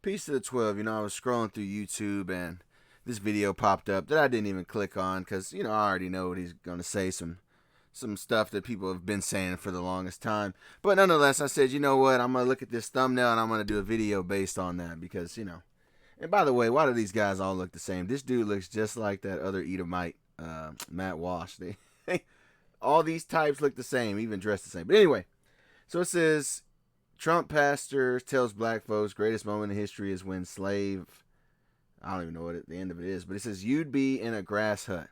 Peace to the 12. I was scrolling through YouTube and this video popped up that I didn't even click on because, I already know what he's going to say. Some stuff that people have been saying for the longest time. But nonetheless, I said, you know what? I'm going to look at this thumbnail and I'm going to do a video based on that because. And by the way, why do these guys all look the same? This dude looks just like that other Edomite, Matt Walsh. All these types look the same, even dressed the same. But anyway, so it says Trump pastor tells black folks greatest moment in history is when slave. I don't even know what the end of it is, but it says you'd be in a grass hut.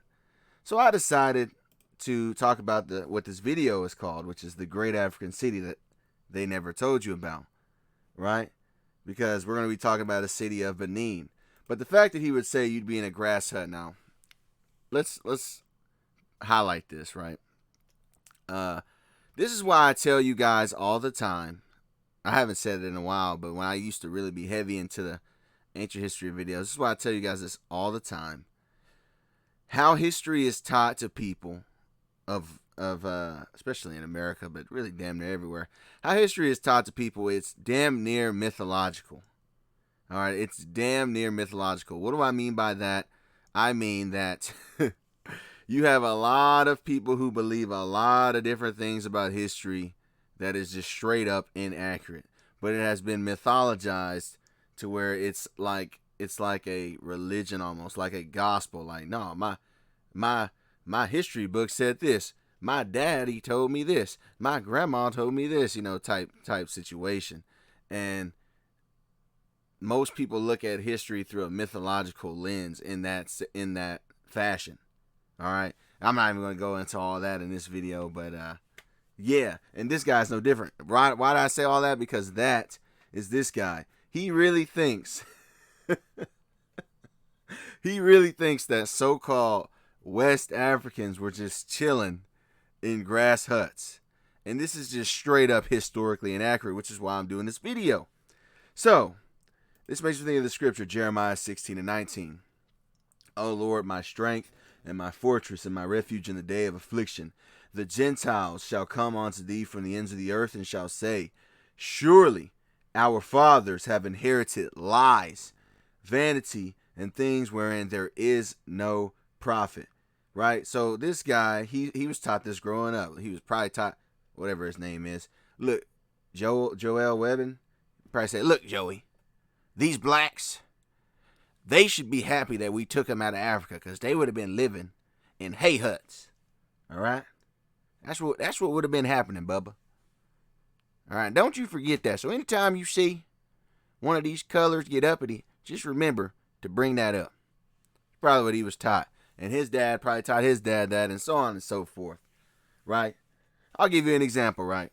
So I decided to talk about what this video is called, which is the Great African City that they never told you about, right? Because we're going to be talking about the city of Benin. But the fact that he would say you'd be in a grass hut now, let's highlight this, right? This is why I tell you guys all the time. I haven't said it in a while, but when I used to really be heavy into the ancient history videos, this is why I tell you guys this all the time. How history is taught to people of especially in America, but really damn near everywhere. How history is taught to people, it's damn near mythological. All right, it's damn near mythological. What do I mean by that? I mean that you have a lot of people who believe a lot of different things about history that is just straight up inaccurate. But it has been mythologized to where it's like a religion almost, like a gospel. Like, no, my history book said this. My daddy told me this. My grandma told me this, type situation. And most people look at history through a mythological lens in that fashion. All right. I'm not even going to go into all that in this video, but yeah, and this guy's no different. Why did I say all that? Because that is this guy. He really thinks that so-called West Africans were just chilling in grass huts. And this is just straight up historically inaccurate, which is why I'm doing this video. So, this makes me think of the scripture, Jeremiah 16:19. O Lord, my strength and my fortress and my refuge in the day of affliction. The Gentiles shall come unto thee from the ends of the earth and shall say, surely our fathers have inherited lies, vanity, and things wherein there is no profit. Right? So this guy, he was taught this growing up. He was probably taught, whatever his name is. Look, Joel Webbin, probably said, look, Joey, these blacks, they should be happy that we took them out of Africa because they would have been living in hay huts. All right? That's what would have been happening, Bubba. All right, don't you forget that. So anytime you see one of these colors get uppity, just remember to bring that up. Probably what he was taught. And his dad probably taught his dad that, and so on and so forth. Right? I'll give you an example, right?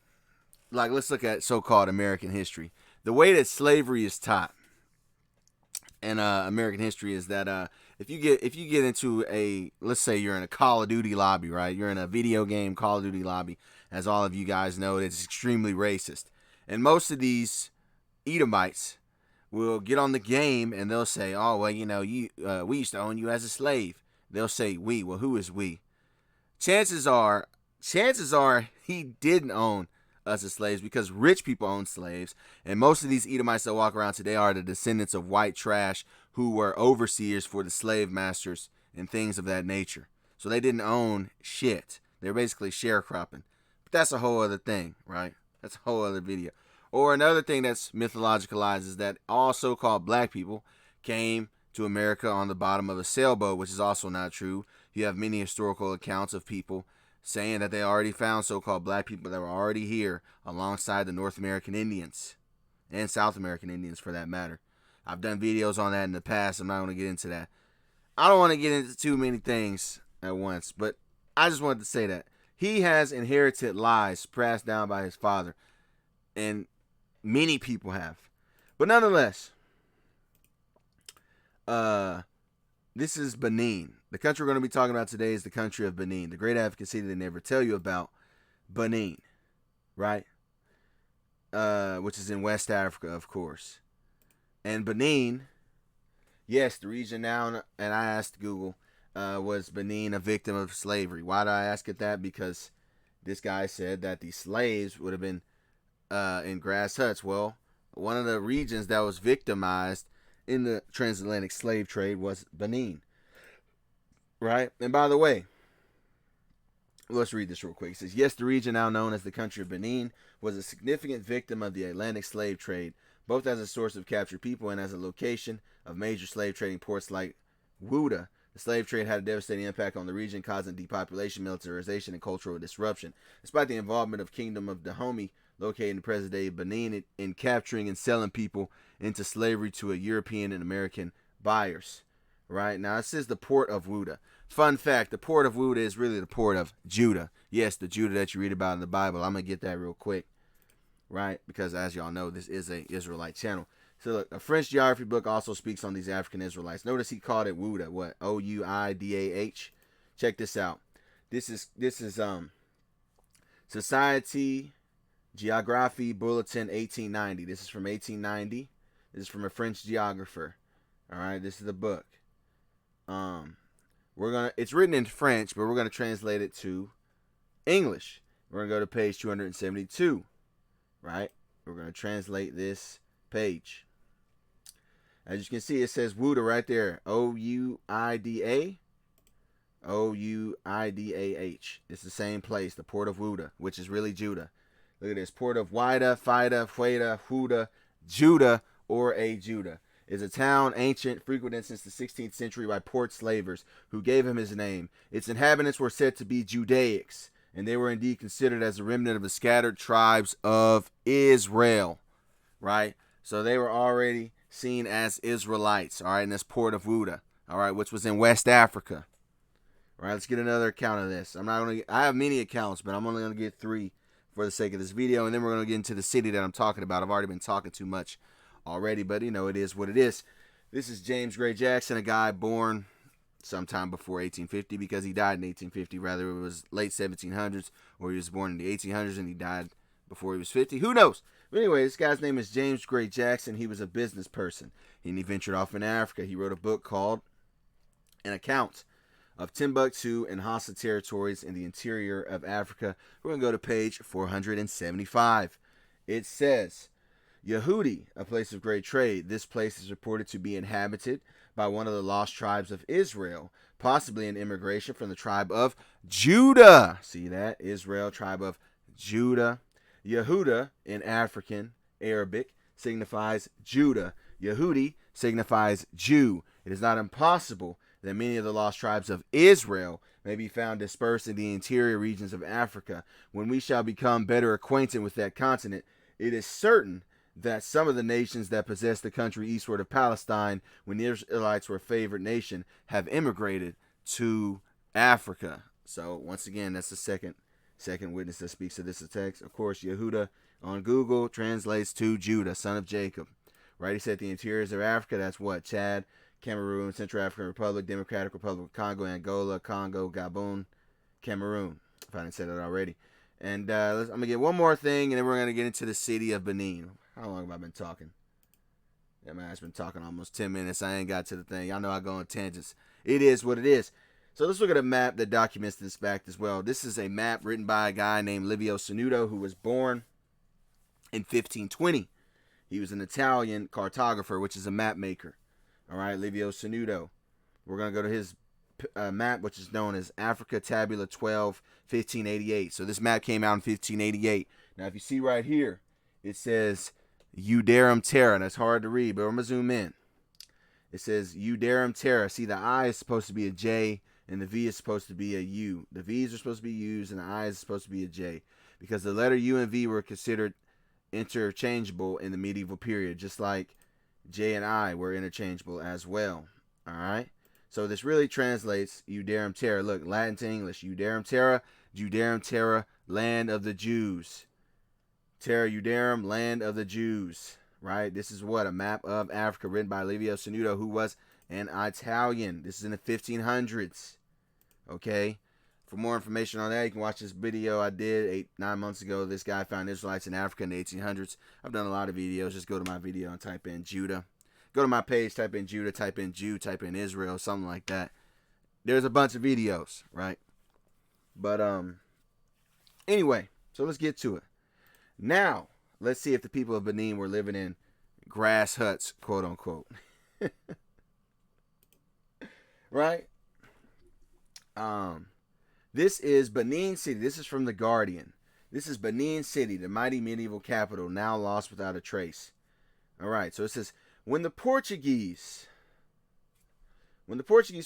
Like, let's look at so-called American history. The way that slavery is taught in American history is that if you get into let's say you're in a Call of Duty lobby, right? You're in a video game Call of Duty lobby, as all of you guys know, it's extremely racist. And most of these Edomites will get on the game and they'll say, oh, well, we used to own you as a slave. They'll say we. Well, who is we? Chances are he didn't own us as slaves because rich people own slaves. And most of these Edomites that walk around today are the descendants of white trash who were overseers for the slave masters and things of that nature. So they didn't own shit. They're basically sharecropping. But that's a whole other thing, right? That's a whole other video. Or another thing that's mythologicalized is that all so-called black people came to America on the bottom of a sailboat, which is also not true. You have many historical accounts of people saying that they already found so-called black people that were already here alongside the North American Indians and South American Indians for that matter. I've done videos on that in the past. I'm not going to get into that. I don't want to get into too many things at once, but I just wanted to say that he has inherited lies passed down by his father, and many people have. But nonetheless, this is Benin. The country we're going to be talking about today is the country of Benin, the great African city they never tell you about, Benin, right? Which is in West Africa, of course. And Benin, yes, the region now, and I asked Google, was Benin a victim of slavery? Why did I ask it that? Because this guy said that the slaves would have been in grass huts. Well, one of the regions that was victimized in the transatlantic slave trade was Benin, right? And by the way, let's read this real quick. It says, yes, the region now known as the country of Benin was a significant victim of the Atlantic slave trade, both as a source of captured people and as a location of major slave trading ports like Wouda. The slave trade had a devastating impact on the region, causing depopulation, militarization, and cultural disruption. Despite the involvement of Kingdom of Dahomey, located in present-day Benin, in capturing and selling people into slavery to a European and American buyers. Right? Now, it says the port of Wouda. Fun fact, the port of Wouda is really the port of Judah. Yes, the Judah that you read about in the Bible. I'm going to get that real quick. Right? Because as y'all know, this is an Israelite channel. So look, a French geography book also speaks on these African Israelites. Notice he called it Wouda. What? O-U-I-D-A-H. Check this out. This is Society Geographie Bulletin 1890. This is from 1890. This is from a French geographer. All right, this is the book. It's written in French, but we're gonna translate it to English. We're gonna go to page 272. Right? We're gonna translate this page. As you can see, it says Wouda right there. O-U-I-D-A. O-U-I-D-A-H. It's the same place, the port of Wouda, which is really Judah. Look at this. Port of Wida, Fida, Fueda, Huda, Judah, or a Judah. Is a town ancient, frequented since the 16th century by port slavers, who gave him his name. Its inhabitants were said to be Judaics, and they were indeed considered as a remnant of the scattered tribes of Israel. Right? So they were already seen as Israelites, all right, in this port of Wouda, all right, which was in West Africa. All right, let's get another account of this. I have many accounts, but I'm only going to get 3 for the sake of this video, and then we're going to get into the city that I'm talking about. I've already been talking too much already, but you know, it is what it is. This is James Gray Jackson, a guy born sometime before 1850, because he died in 1850. Rather, it was late 1700s, or he was born in the 1800s and he died before he was 50. Who knows? But anyway, this guy's name is James Gray Jackson. He was a business person, and he ventured off in Africa. He wrote a book called An Account of Timbuktu and Hausa Territories in the Interior of Africa. We're going to go to page 475. It says, Yehudi, a place of great trade. This place is reported to be inhabited by one of the lost tribes of Israel, possibly an immigration from the tribe of Judah. See that? Israel, tribe of Judah. Yehuda in African Arabic signifies Judah. Yehudi signifies Jew. It is not impossible that many of the lost tribes of Israel may be found dispersed in the interior regions of Africa. When we shall become better acquainted with that continent, it is certain that some of the nations that possess the country eastward of Palestine, when the Israelites were a favored nation, have immigrated to Africa. So once again, that's the second witness that speaks of this text. Of course, Yehuda on Google translates to Judah, son of Jacob. Right? He said the interiors of Africa. That's what? Chad, Cameroon, Central African Republic, Democratic Republic of Congo, Angola, Congo, Gabon, Cameroon. If I didn't say that already. And I'm going to get one more thing, and then we're going to get into the city of Benin. How long have I been talking? Yeah, man, I've been talking almost 10 minutes. I ain't got to the thing. Y'all know I go on tangents. It is what it is. So let's look at a map that documents this fact as well. This is a map written by a guy named Livio Sanudo, who was born in 1520. He was an Italian cartographer, which is a map maker. All right, Livio Sanudo. We're going to go to his map, which is known as Africa Tabula 12, 1588. So this map came out in 1588. Now, if you see right here, it says Eudarum Terra. That's hard to read, but I'm going to zoom in. It says Eudarum Terra. See, the I is supposed to be a J, and the V is supposed to be a U. The V's are supposed to be U's, and the I is supposed to be a J, because the letter U and V were considered interchangeable in the medieval period, just like J and I were interchangeable as well. All right? So this really translates Eudarum Terra. Look, Latin to English. Eudarum Terra, Judarum Terra, land of the Jews. Terra Eudarum, land of the Jews. Right? This is what? A map of Africa written by Livio Sanudo, who was an Italian. This is in the 1500s. Okay? For more information on that, you can watch this video I did 8-9 months ago. This guy found Israelites in Africa in the 1800s. I've done a lot of videos. Just go to my video and type in Judah. Go to my page, type in Judah, type in Jew, type in Israel, something like that. There's a bunch of videos, right? But anyway, so let's get to it. Now, let's see if the people of Benin were living in grass huts, quote unquote. Right? This is Benin City. This is from The Guardian. This is Benin City, the mighty medieval capital, now lost without a trace. All right, so it says, when the Portuguese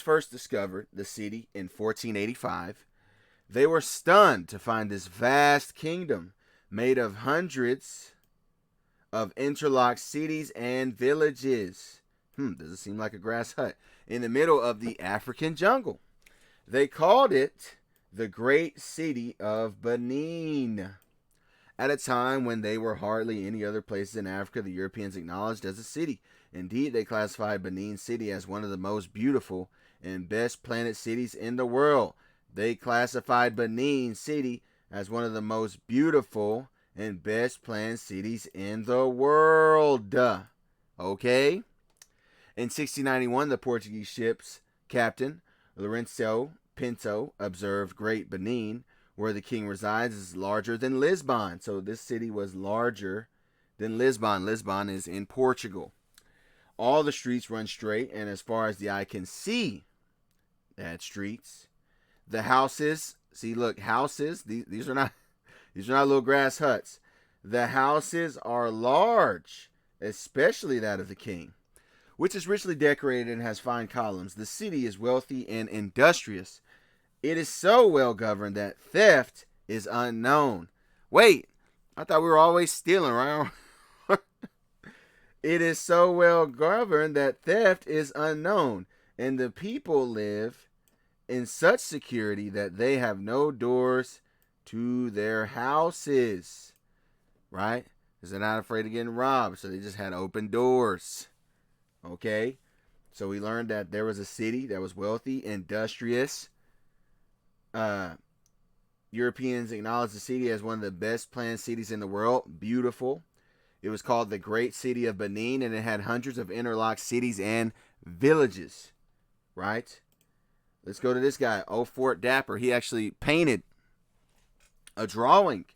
first discovered the city in 1485, they were stunned to find this vast kingdom made of hundreds of interlocked cities and villages. Does it seem like a grass hut? In the middle of the African jungle. They called it the Great City of Benin. At a time when they were hardly any other places in Africa the Europeans acknowledged as a city. Indeed, they classified Benin City as one of the most beautiful and best planned cities in the world. They classified Benin City as one of the most beautiful and best planned cities in the world. Okay? In 1691, the Portuguese ship's captain, Lourenço Pinto, observed Great Benin, where the king resides, is larger than Lisbon. So this city was larger than Lisbon. Lisbon is in Portugal. All the streets run straight, and as far as the eye can see, that streets. The houses, see, look, houses. These are not little grass huts. The houses are large, especially that of the king, which is richly decorated and has fine columns. The city is wealthy and industrious. It is so well governed that theft is unknown. Wait, I thought we were always stealing, right? It is so well governed that theft is unknown, and the people live in such security that they have no doors to their houses, right? Because they're not afraid of getting robbed, so they just had open doors. Okay, so we learned that there was a city that was wealthy, industrious. Europeans acknowledged the city as one of the best planned cities in the world. Beautiful. It was called the Great City of Benin, and it had hundreds of interlocked cities and villages. Right? Let's go to this guy, O Fort Dapper. He actually painted a drawing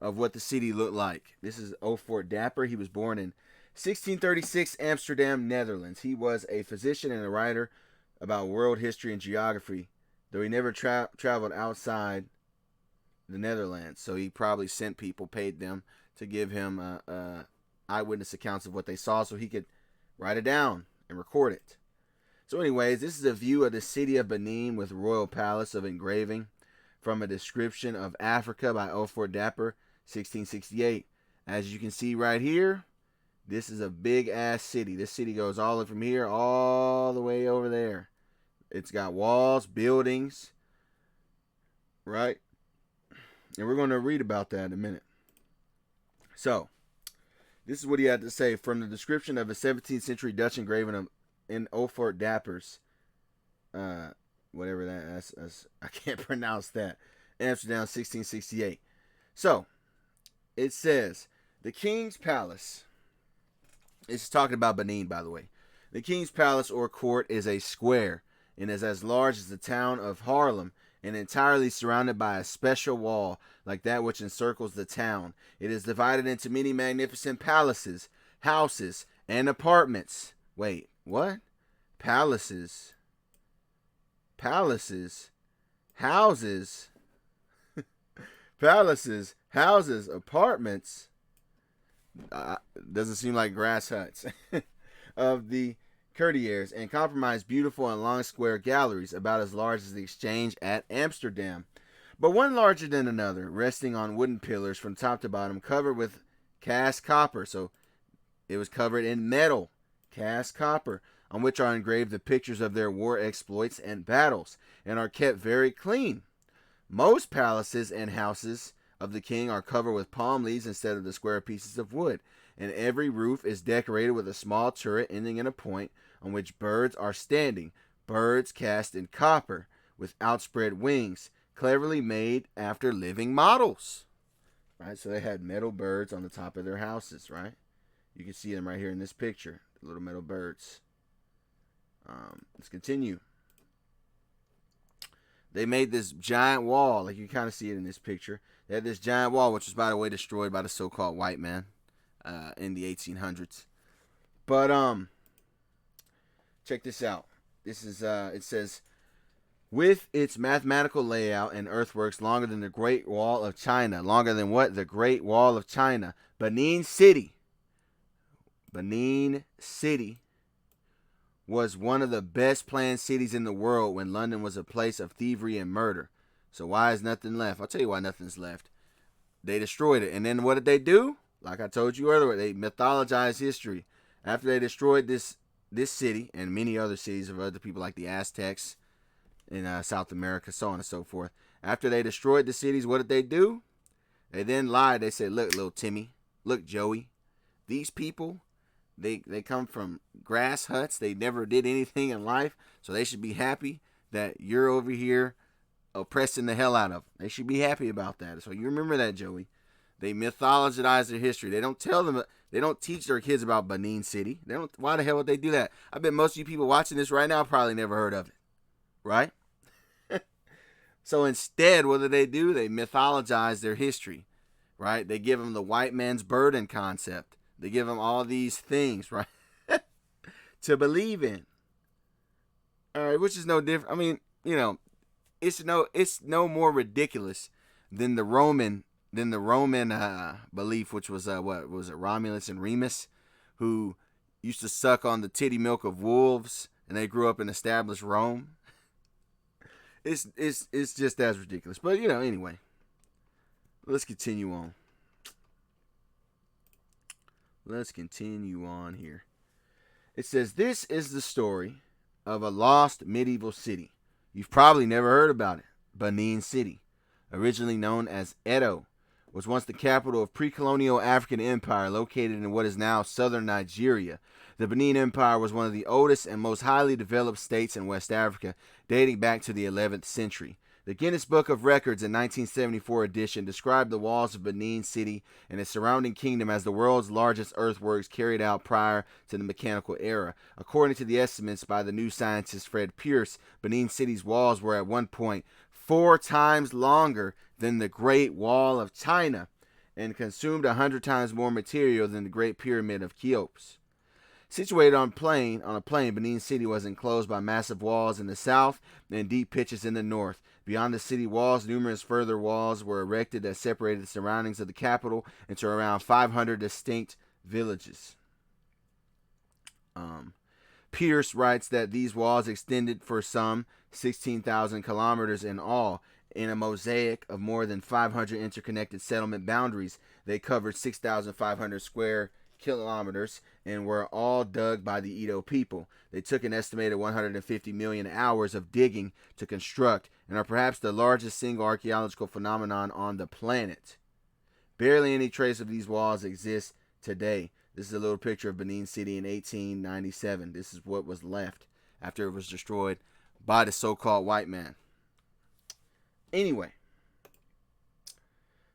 of what the city looked like. This is O Fort Dapper. He was born in 1636, Amsterdam, Netherlands. He was a physician and a writer about world history and geography, though he never traveled outside the Netherlands. So he probably sent people, paid them to give him eyewitness accounts of what they saw so he could write it down and record it. So anyways, this is a view of the city of Benin with royal palace of engraving from a description of Africa by O Fort Dapper, 1668. As you can see right here, this is a big ass city. This city goes all the way from here all the way over there. It's got walls, buildings, right? And we're going to read about that in a minute. So, this is what he had to say from the description of a 17th century Dutch engraving in O Fort Dapper's, whatever that is, I can't pronounce that, Amsterdam, 1668. So, it says, the King's Palace, it's talking about Benin, by the way. The King's Palace or court is a square and is as large as the town of Haarlem and entirely surrounded by a special wall like that which encircles the town. It is divided into many magnificent palaces, houses, and apartments. Wait, what? Palaces, houses, palaces, houses, apartments. Doesn't seem like grass huts. Of the courtiers, and comprised beautiful and long square galleries about as large as the Exchange at Amsterdam, but one larger than another, resting on wooden pillars from top to bottom, covered with cast copper. So it was covered in metal, cast copper, on which are engraved the pictures of their war exploits and battles, and are kept very clean. Most palaces and houses of the king are covered with palm leaves instead of the square pieces of wood, and every roof is decorated with a small turret ending in a point on which birds are standing, birds cast in copper with outspread wings, cleverly made after living models. Right, so they had metal birds on the top of their houses, right? You can see them right here in this picture, the little metal birds. Let's continue. They made this giant wall, like you kind of see it in this picture. They had this giant wall, which was, by the way, destroyed by the so-called white man in the 1800s. But check this out. This is it says, with its mathematical layout and earthworks longer than the Great Wall of China. Longer than what? The Great Wall of China. Benin City was one of the best planned cities in the world when London was a place of thievery and murder. So why is nothing left? I'll tell you why nothing's left. They destroyed it. And then what did they do? Like I told you earlier, they mythologized history. After they destroyed this city and many other cities of other people like the Aztecs in South America, so on and so forth. After they destroyed the cities, what did they do? They then lied. They said, look, little Timmy, look, Joey, these people, they come from grass huts. They never did anything in life, so they should be happy that you're over here oppressing the hell out of them. They should be happy about that. So you remember that, Joey. They mythologize their history. They don't tell them. They don't teach their kids about Benin City. They don't. Why the hell would they do that? I bet most of you people watching this right now probably never heard of it, right? So instead, what do? They mythologize their history, right? They give them the white man's burden concept. They give them all these things, right, to believe in. All right, which is no different. I mean, it's no more ridiculous than the Roman belief, which was what was it, Romulus and Remus, who used to suck on the titty milk of wolves, and they grew up in established Rome. It's just as ridiculous. But anyway, let's continue on. Let's continue on here. It says, this is the story of a lost medieval city. You've probably never heard about it. Benin City, originally known as Edo, was once the capital of pre-colonial African empire located in what is now southern Nigeria. The Benin Empire was one of the oldest and most highly developed states in West Africa, dating back to the 11th century. The Guinness Book of Records in 1974 edition described the walls of Benin City and its surrounding kingdom as the world's largest earthworks carried out prior to the mechanical era. According to the estimates by the new scientist Fred Pierce, Benin City's walls were at one point 4 times longer than the Great Wall of China and consumed 100 times more material than the Great Pyramid of Cheops. Situated on a plain, Benin City was enclosed by massive walls in the south and deep pitches in the north. Beyond the city walls, numerous further walls were erected that separated the surroundings of the capital into around 500 distinct villages. Pierce writes that these walls extended for some 16,000 kilometers in all. In a mosaic of more than 500 interconnected settlement boundaries, they covered 6,500 square kilometers and were all dug by the Edo people. They took an estimated 150 million hours of digging to construct and are perhaps the largest single archaeological phenomenon on the planet. Barely any trace of these walls exists today. This is a little picture of Benin City in 1897. This is what was left after it was destroyed by the so-called white man. Anyway,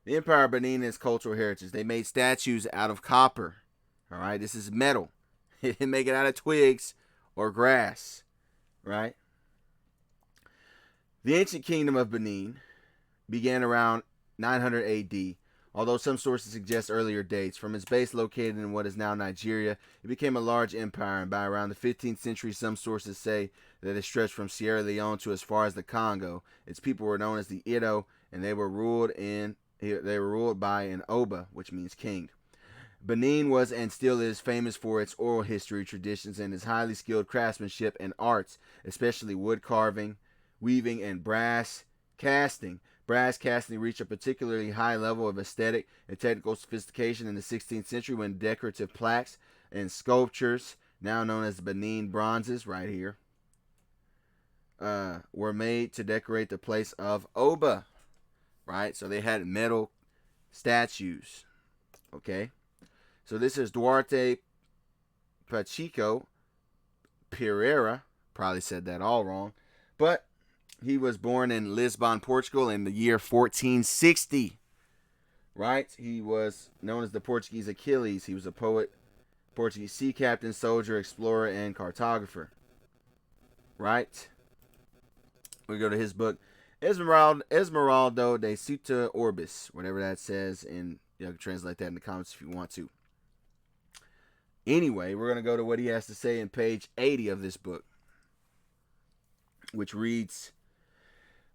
the Empire of Benin is cultural heritage. They made statues out of copper. All right, this is metal. They didn't make it out of twigs or grass, right? The ancient kingdom of Benin began around 900 AD, although some sources suggest earlier dates. From its base located in what is now Nigeria, it became a large empire, and by around the 15th century, some sources say that it stretched from Sierra Leone to as far as the Congo. Its people were known as the Edo, and they were ruled by an Oba, which means king. Benin was and still is famous for its oral history, traditions, and its highly skilled craftsmanship and arts, especially wood carving, weaving, and brass casting. Brass casting reached a particularly high level of aesthetic and technical sophistication in the 16th century when decorative plaques and sculptures, now known as Benin bronzes, right here, were made to decorate the place of Oba, right? So they had metal statues, okay? So this is Duarte Pacheco Pereira. Probably said that all wrong. But he was born in Lisbon, Portugal in the year 1460. Right? He was known as the Portuguese Achilles. He was a poet, Portuguese sea captain, soldier, explorer, and cartographer. Right? We go to his book, Esmeraldo de Ceuta Orbis. Whatever that says. And you can translate that in the comments if you want to. Anyway, we're going to go to what he has to say in page 80 of this book, which reads,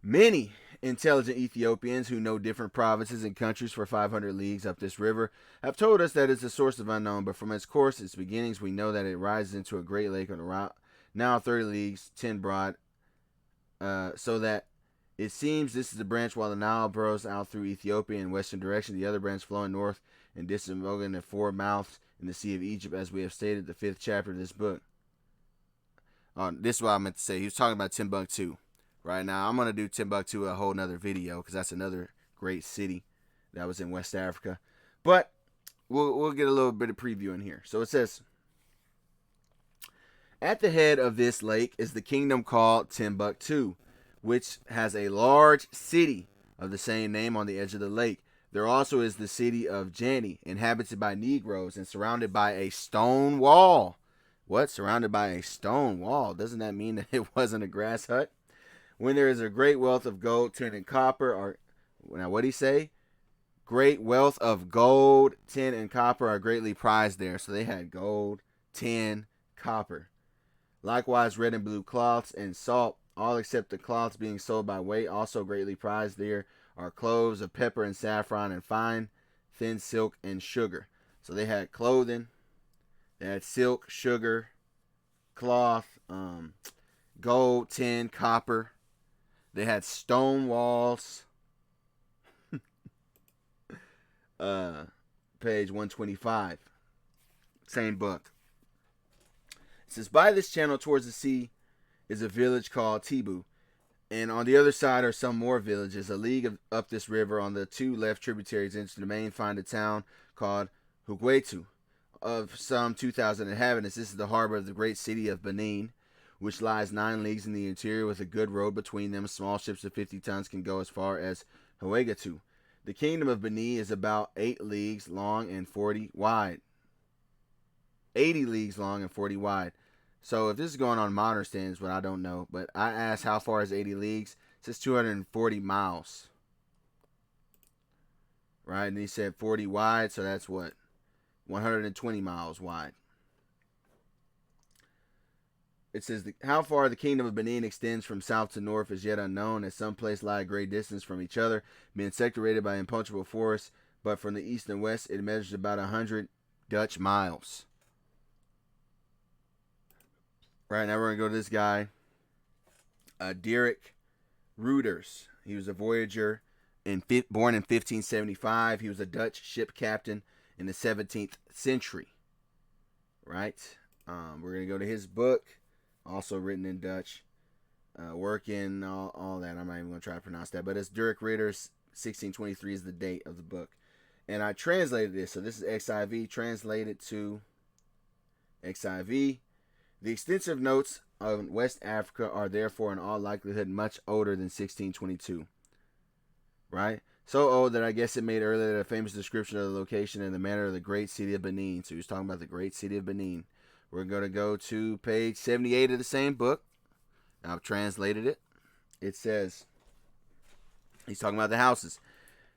many intelligent Ethiopians who know different provinces and countries for 500 leagues up this river have told us that it's a source of unknown, but from its course, its beginnings, we know that it rises into a great lake on the route, now 30 leagues, 10 broad, so that it seems this is the branch while the Nile burrows out through Ethiopia in western direction, the other branch flowing north and disemboguing in 4 mouths in the Sea of Egypt, as we have stated, the 5th chapter of this book. This is what I meant to say. He was talking about Timbuktu. Right now, I'm going to do Timbuktu a whole nother video because that's another great city that was in West Africa. But we'll get a little bit of preview in here. So it says, at the head of this lake is the kingdom called Timbuktu, which has a large city of the same name on the edge of the lake. There also is the city of Jani, inhabited by Negroes and surrounded by a stone wall. What? Surrounded by a stone wall? Doesn't that mean that it wasn't a grass hut? When there is a great wealth of gold, tin, and copper now what did he say? Great wealth of gold, tin, and copper are greatly prized there. So they had gold, tin, copper. Likewise, red and blue cloths and salt, all except the cloths being sold by weight, also greatly prized there, are cloves of pepper and saffron and fine, thin silk and sugar. So they had clothing, they had silk, sugar, cloth, gold, tin, copper. They had stone walls. Page 125. Same book. It says, by this channel towards the sea is a village called Tibu. And on the other side are some more villages. A league up this river on the 2 left tributaries into the main find a town called Hugwetu of some 2,000 inhabitants. This is the harbor of the great city of Benin, which lies 9 leagues in the interior with a good road between them. Small ships of 50 tons can go as far as Hawagatu. The kingdom of Benin is about 8 leagues long and 40 wide. 80 leagues long and 40 wide. So if this is going on modern standards, what I don't know, but I asked how far is 80 leagues? It says 240 miles. Right? And he said 40 wide, so that's what? 120 miles wide. It says, how far the kingdom of Benin extends from south to north is yet unknown, as some places lie a great distance from each other, being separated by impenetrable forests, but from the east and west it measures about 100 Dutch miles. Right, now we're going to go to this guy, Dirk Reuters. He was a voyager, born in 1575. He was a Dutch ship captain in the 17th century. Right? We're going to go to his book. Also written in Dutch, working, all that. I'm not even going to try to pronounce that. But it's Dirk Reuters, 1623 is the date of the book. And I translated this. So this is XIV, translated to XIV. The extensive notes of West Africa are therefore in all likelihood much older than 1622. Right? So old that I guess it made earlier a famous description of the location and the manner of the great city of Benin. So he was talking about the great city of Benin. We're going to go to page 78 of the same book. I've translated it. It says, he's talking about the houses.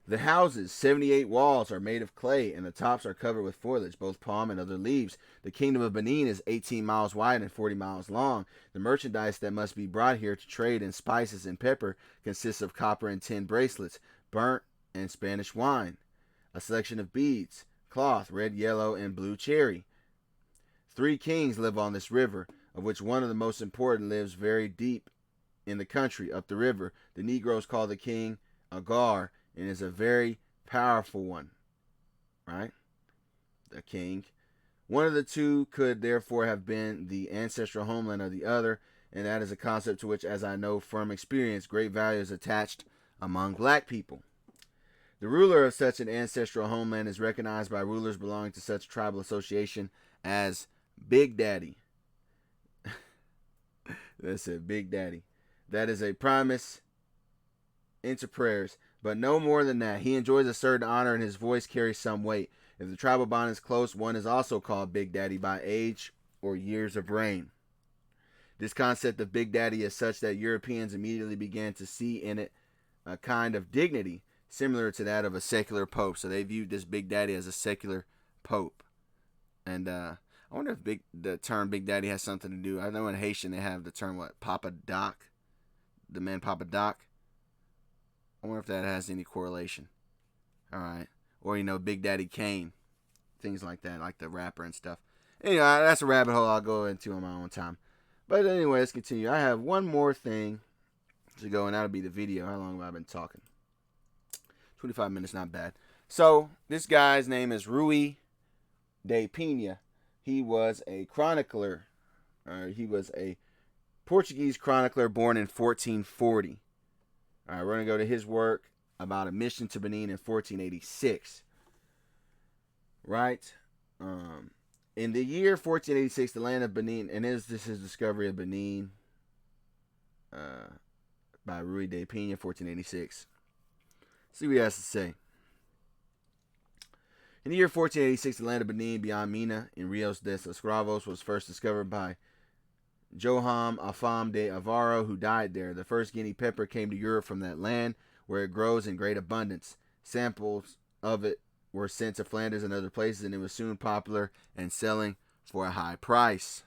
The houses, 78 walls, are made of clay, and the tops are covered with foliage, both palm and other leaves. The kingdom of Benin is 18 miles wide and 40 miles long. The merchandise that must be brought here to trade in spices and pepper consists of copper and tin bracelets, burnt and Spanish wine, a selection of beads, cloth, red, yellow, and blue cherry. 3 kings live on this river, of which one of the most important lives very deep in the country up the river. The Negroes call the king Agar, and is a very powerful one. Right? The king. One of the 2 could therefore have been the ancestral homeland of the other, and that is a concept to which, as I know from experience, great value is attached among black people. The ruler of such an ancestral homeland is recognized by rulers belonging to such tribal association as Big Daddy. That's it, Big Daddy. That is a promise into prayers, but no more than that. He enjoys a certain honor and his voice carries some weight. If the tribal bond is close, one is also called Big Daddy by age or years of reign. This concept of Big Daddy is such that Europeans immediately began to see in it a kind of dignity similar to that of a secular pope. So they viewed this Big Daddy as a secular pope. And I I wonder if the term Big Daddy has something to do. I know in Haitian they have the term what, Papa Doc, the man Papa Doc. I wonder if that has any correlation. All right, or Big Daddy Kane, things like that, like the rapper and stuff. Anyway, that's a rabbit hole I'll go into on my own time. But anyway, let's continue. I have one more thing to go, and that'll be the video. How long have I been talking? 25 minutes, not bad. So this guy's name is Rui de Pina. He was a chronicler. He was a Portuguese chronicler born in 1440. All right, we're going to go to his work about a mission to Benin in 1486. Right? In the year 1486, the land of Benin, and this is his discovery of Benin by Rui de Pina, 1486. See what he has to say. In the year 1486, the land of Benin beyond Mina in Rios de Escravos was first discovered by Joam Afam de Avaro, who died there. The first Guinea pepper came to Europe from that land, where it grows in great abundance. Samples of it were sent to Flanders and other places, and it was soon popular and selling for a high price.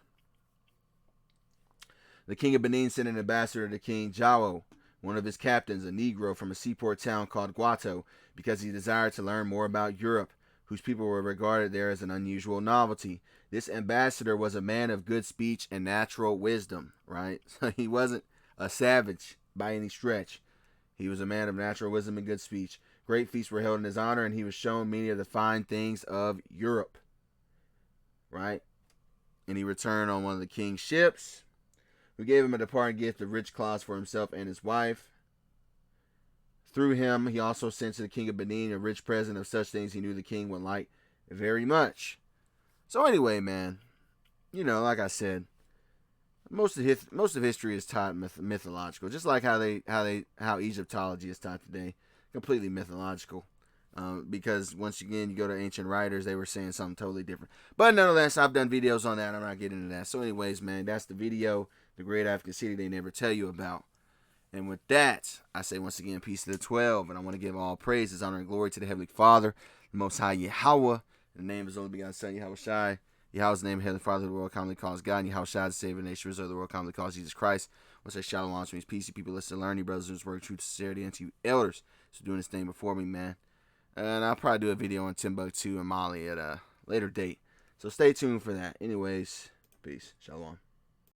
The king of Benin sent an ambassador to King Jao, one of his captains, a Negro from a seaport town called Guato, because he desired to learn more about Europe, whose people were regarded there as an unusual novelty. This ambassador was a man of good speech and natural wisdom, right? So he wasn't a savage by any stretch. He was a man of natural wisdom and good speech. Great feasts were held in his honor, and he was shown many of the fine things of Europe, right? And he returned on one of the king's ships, who gave him a departing gift of rich cloths for himself and his wife. Through him, he also sent to the king of Benin a rich present of such things he knew the king would like very much. So anyway, man, like I said, most of history is taught mythological, just like how Egyptology is taught today, completely mythological. Because once again, you go to ancient writers, they were saying something totally different. But nonetheless, I've done videos on that. I'm not getting into that. So anyways, man, that's the video, the great African city they never tell you about. And with that, I say once again, peace to the 12. And I want to give all praises, honor, and glory to the Heavenly Father, the Most High Yahweh, in the name of His only begotten Son, Yahweh Shai. Yahweh's name, Heavenly Father of the world, commonly calls God, and Yahweh Shai, the Savior of the nation, of the world, commonly calls Jesus Christ. I say shalom, which means peace. You people listen to learn, you brothers, in His word, truth, sincerity, and to you elders. So doing this thing before me, man. And I'll probably do a video on Timbuktu and Mali at a later date. So stay tuned for that. Anyways, peace. Shalom.